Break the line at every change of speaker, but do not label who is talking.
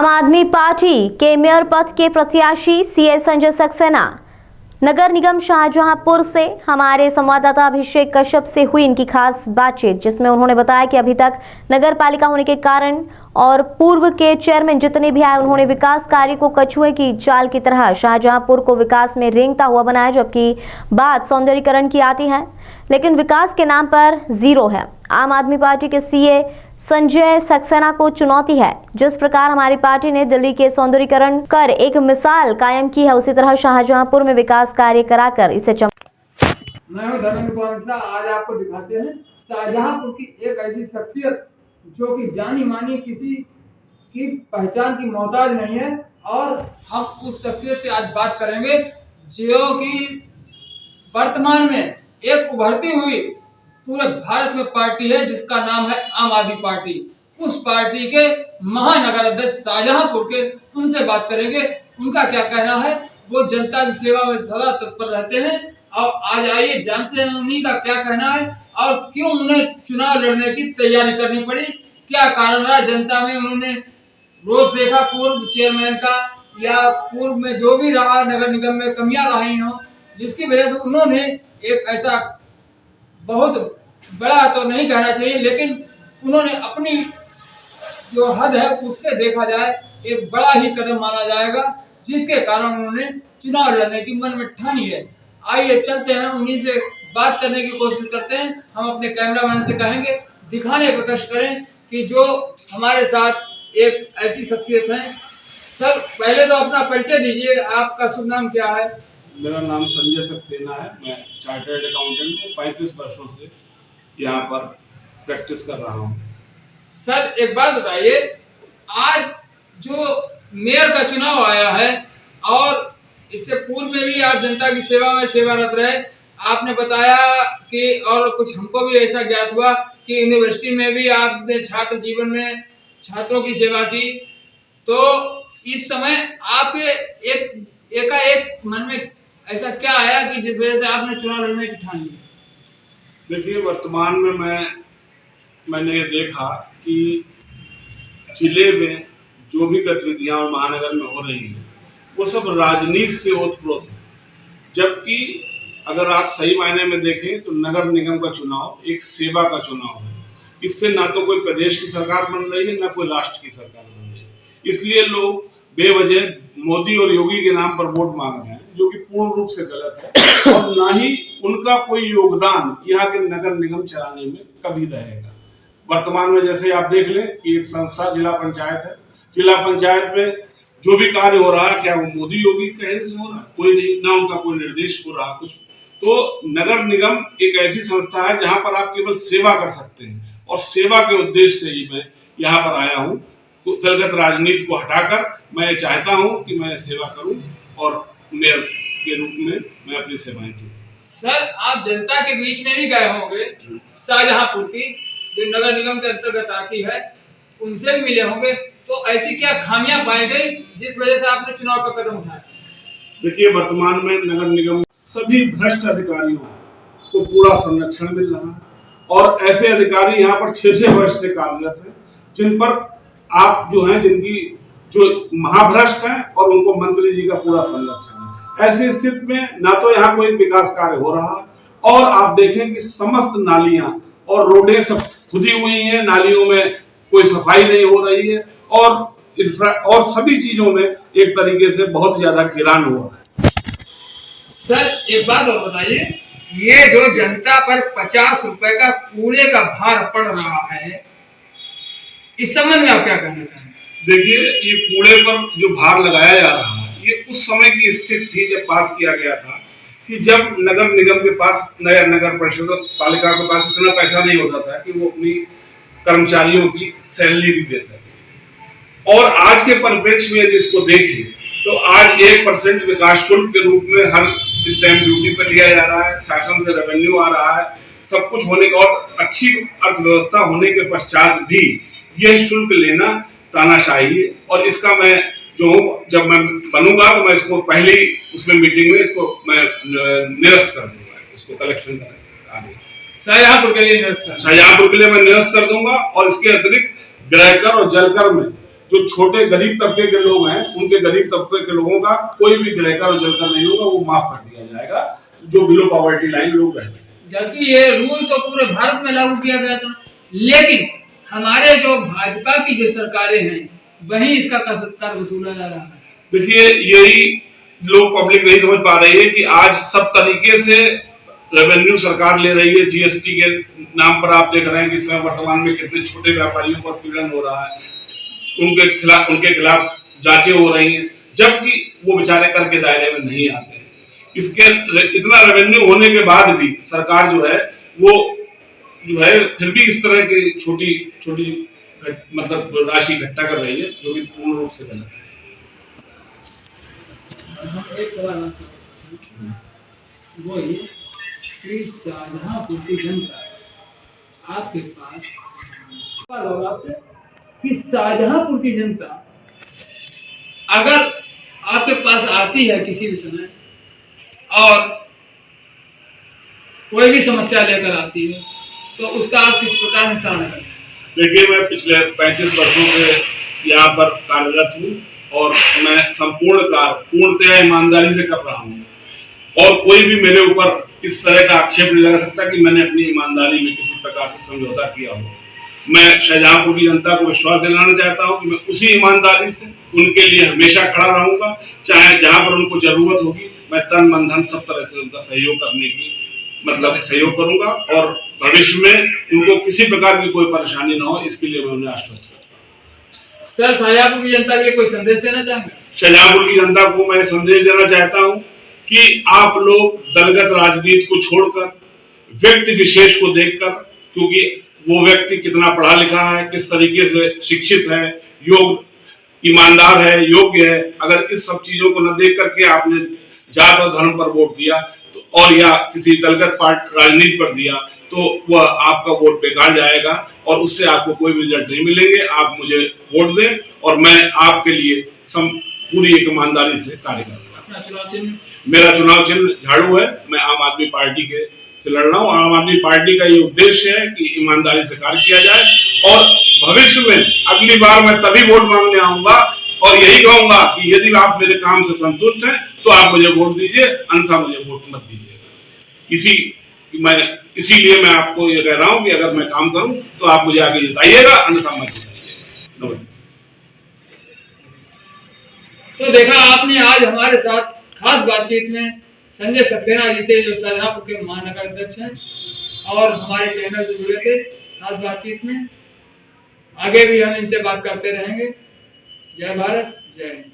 आदमी पार्टी के मेयर पद के प्रत्याशी सीए संजय सक्सेना नगर निगम शाहजहांपुर से हमारे संवाददाता अभिषेक कश्यप से हुई इनकी खास बातचीत, जिसमें उन्होंने बताया कि अभी तक नगर पालिका होने के कारण और पूर्व के चेयरमैन जितने भी आए उन्होंने विकास कार्य को कछुए की चाल की तरह शाहजहांपुर को विकास में रेंगता हुआ बनाया, जबकि बात सौंदर्यीकरण की आती है लेकिन विकास के नाम पर जीरो है। आम आदमी पार्टी के सीए संजय सक्सेना को चुनौती है। जिस प्रकार हमारी पार्टी ने दिल्ली के सौंदर्यीकरण कर एक मिसाल कायम की है, उसी तरह शाहजहांपुर में विकास कार्य कराकर इसे
मैं हूं धर्मेंद्र कुमार मिश्रा। आज आपको दिखाते हैं शाहजहांपुर की एक ऐसी शख्सियत जो कि जानी मानी किसी की पहचान की मोहताज नहीं है, और हम उस शख्सियत से आज बात करेंगे जो कि वर्तमान में एक उभरती हुई पूरे भारत में पार्टी है जिसका नाम है आम आदमी पार्टी। उस पार्टी के महानगर अध्यक्ष शाहजहांपुर के, उनसे बात करेंगे उनका क्या कहना है। वो जनता की सेवा में सदा तत्पर रहते हैं और आज आइए जानते हैं उन्हीं का क्या कहना है और क्यों उन्हें चुनाव लड़ने की तैयारी करनी पड़ी, क्या कारण रहा जनता में। उन्होंने रोज देखा पूर्व चेयरमैन का या पूर्व में जो भी रहा नगर निगम में कमियां रही हों, जिसकी वजह से उन्होंने एक ऐसा बहुत बड़ा तो नहीं कहना चाहिए लेकिन उन्होंने अपनी जो हद है उससे देखा जाए एक बड़ा ही कदम माना जाएगा, जिसके कारण उन्होंने चुनाव लड़ने की मन में ठानी है। आइए चलते हैं उन्हीं से बात करने की कोशिश करते हैं। हम अपने कैमरामैन से कहेंगे दिखाने का कष्ट करें कि जो हमारे साथ एक ऐसी शख्सियत है। सर पहले तो अपना परिचय दीजिए, आपका शुभ नाम क्या है?
मेरा नाम संजय सक्सेना है। मैं चार्टर्ड अकाउंटेंट हूँ। 35 वर्षों से यहाँ पर प्रैक्टिस कर रहा हूँ।
सर एक बात बताइए, आज जो मेयर का चुनाव आया है और इससे पूर्व में भी आप जनता की सेवा में सेवारत रहे, आपने बताया कि और कुछ हमको भी ऐसा ज्ञात हुआ कि यूनिवर्सिटी में भी आपने छात्र जीवन में छात्रों की सेवा की, तो इस समय आपके एकाएक मन में ऐसा क्या आया कि जिस वजह से आपने चुनाव लड़ने की ठान ली?
देखिए वर्तमान में मैंने ये देखा कि जिले में जो भी गतिविधियां और महानगर में हो रही हैं वो सब राजनीति से ओतप्रोत है, जबकि अगर आप सही मायने में देखें तो नगर निगम का चुनाव एक सेवा का चुनाव है। इससे ना तो कोई प्रदेश की सरकार बन रही है ना कोई राष्ट्र की सरकार बन रही है, इसलिए लोग बेवजह मोदी और योगी के नाम पर वोट मांग रहे हैं, जो कि पूर्ण रूप से गलत है और ना ही उनका कोई योगदान यहाँ के नगर निगम चलाने में कभी रहेगा। वर्तमान में जैसे आप देख लें कि एक संस्था जिला पंचायत है, जिला पंचायत में जो भी कार्य हो रहा है क्या वो मोदी योगी कहने से हो रहा है? कोई नहीं, ना उनका कोई निर्देश हो रहा कुछ। तो नगर निगम एक ऐसी संस्था है जहाँ पर आप केवल सेवा कर सकते हैं और सेवा के उद्देश्य से ही मैं यहाँ पर आया हूँ। दलगत राजनीति को हटाकर मैं चाहता हूं कि मैं सेवा करूं और मेयर के रूप में मैं अपनी सेवाएं दूं।
सर आप जनता के बीच में भी गए होंगे, शाहजहांपुर की जो नगर निगम के अंतर्गत आती है उनसे भी मिले होंगे, तो ऐसी क्या खामियां पाई गई जिस वजह से आपने चुनाव का कदम उठाया?
देखिए वर्तमान में नगर निगम सभी भ्रष्ट अधिकारियों को पूरा संरक्षण मिल रहा है और ऐसे अधिकारी यहाँ पर 6-6 वर्ष से कार्यरत है जिन पर आप जो हैं जिनकी जो महाभ्रष्ट हैं और उनको मंत्री जी का पूरा संरक्षण है। ऐसी स्थिति में ना तो यहाँ कोई विकास कार्य हो रहा है और आप देखें कि समस्त नालियां और रोडें सब खुदी हुई हैं, नालियों में कोई सफाई नहीं हो रही है और सभी चीजों में एक तरीके से बहुत ज्यादा गिरान हुआ है।
सर एक बात और बताइए, ये जो जनता पर 50 रुपए का कूड़े का भार पड़ रहा है, इस संबंध में आप क्या कहना चाहेंगे?
देखिए ये कूड़े पर जो भार लगाया जा रहा है ये उस समय की स्थिति थी जब पास किया गया था कि जब नगर निगम के पास नगर परिषद पालिका के पास इतना पैसा नहीं होता था कि वो अपनी कर्मचारियों की सैलरी भी दे सके। और आज के परिप्रेक्ष्य में यदि इसको देखें तो आज 1% विकास शुल्क के रूप में हर स्टैंप ड्यूटी पर लिया जा रहा है, शासन से रेवेन्यू आ रहा है, सब कुछ होने का और अच्छी अर्थव्यवस्था होने के पश्चात भी यह शुल्क लेना तानाशाही है। और इसका मैं जो जब मैं बनूंगा तो मैं इसको पहले ही उसमें मीटिंग में इसको मैं निरस्त कर दूंगा, इसको कलेक्शन कर शाहजहांपुर के लिए मैं निरस्त कर दूंगा और इसके अतिरिक्त गृह कर और जल कर में जो छोटे गरीब तबके के लोग हैं, उनके गरीब तबके के लोगों का कोई भी ग्रहकर और जलकर नहीं होगा, वो माफ कर दिया जाएगा, जो बिलो पॉवर्टी लाइन लोग रहते हैं।
जबकि ये रूल तो पूरे भारत में लागू किया गया था, लेकिन हमारे जो भाजपा की जो सरकारें हैं वहीं इसका कर वसूला जा रहा है।
देखिए, यही लोग पब्लिक नहीं समझ पा रही है कि आज सब तरीके से रेवेन्यू सरकार ले रही है। जीएसटी के नाम पर आप देख रहे हैं कि इस समय वर्तमान में कितने छोटे व्यापारियों पर पीड़न हो रहा है, उनके खिलाफ जांचें हो रही हैं, जबकि वो बेचारे कर के दायरे में नहीं आते। इसके इतना रेवेन्यू होने के बाद भी सरकार जो है वो जो है फिर भी इस तरह की छोटी छोटी मतलब राशि इकट्ठा कर रही है, जो कि पूर्ण रूप से गलत है।
एक सवाल आपसे, वो ये कि शाहजहांपुर की जनता आपके पास सवाल होगा आपसे कि शाहजहांपुर की जनता अगर आपके पास आती है किसी भी समय और कोई भी समस्या लेकर आती है तो उसका आप किस प्रकार निपटान करें?
देखिए, मैं पिछले 35 वर्षों से यहाँ पर कार्यरत हूँ और मैं संपूर्ण कार्य पूर्णतः ईमानदारी से कर रहा हूँ, और कोई भी मेरे ऊपर इस तरह का आक्षेप नहीं लगा सकता कि मैंने अपनी ईमानदारी में किसी प्रकार से समझौता किया हो। मैं शाहजहांपुर की जनता को विश्वास दिलाना चाहता हूँ कि मैं उसी ईमानदारी से उनके लिए हमेशा खड़ा रहूंगा, चाहे जहां पर उनको जरूरत होगी मैं तन मन धन सब तरह से उनका सहयोग करने की सहयोग करूंगा, और भविष्य में उनको किसी प्रकार की कोई परेशानी न हो, इसके लिए मैं उन्हें आश्वस्त करूंगा।
सर, शाहजहांपुर की जनता के लिए कोई संदेश देना चाहेंगे?
शाहजहांपुर की जनता को मैं संदेश देना चाहता हूँ कि आप लोग दलगत राजनीति को छोड़कर व्यक्ति विशेष को देखकर, क्योंकि वो व्यक्ति कितना पढ़ा लिखा है, किस तरीके से शिक्षित है, ईमानदार है, योग्य है, अगर इस सब चीजों को न देख करके आपने जात और धर्म पर वोट दिया तो और या किसी दलगत राजनीति पर दिया तो वह आपका वोट बेकार जाएगा और उससे आपको कोई रिजल्ट नहीं मिलेंगे। आप मुझे वोट दें और मैं आपके लिए पूरी एक ईमानदारी से कार्य करूंगा। मेरा चुनाव चिन्ह झाड़ू है। मैं आम आदमी पार्टी से लड़ रहा हूँ। आम आदमी पार्टी का ये उद्देश्य है कि ईमानदारी से कार्य किया जाए और भविष्य में अगली बार मैं तभी वोट मांगने आऊंगा और यही कहूंगा कि यदि आप मेरे काम से संतुष्ट हैं तो आप मुझे वोट दीजिए, अन्यथा मुझे वोट मत दीजिएगा। इसीलिए मैं आपको ये कह रहा हूं कि अगर मैं काम करूं तो आप मुझे आगे जिताइएगा, अन्यथा मत जिताइएगा।
तो देखा आपने आज हमारे साथ खास बातचीत में संजय सक्सेना जी थे, जो शाहजहांपुर के महानगर अध्यक्ष हैं और हमारे चैनल से जुड़े थे खास बातचीत में। आगे भी हम इनसे बात करते रहेंगे। जय भारत, जय हिंद।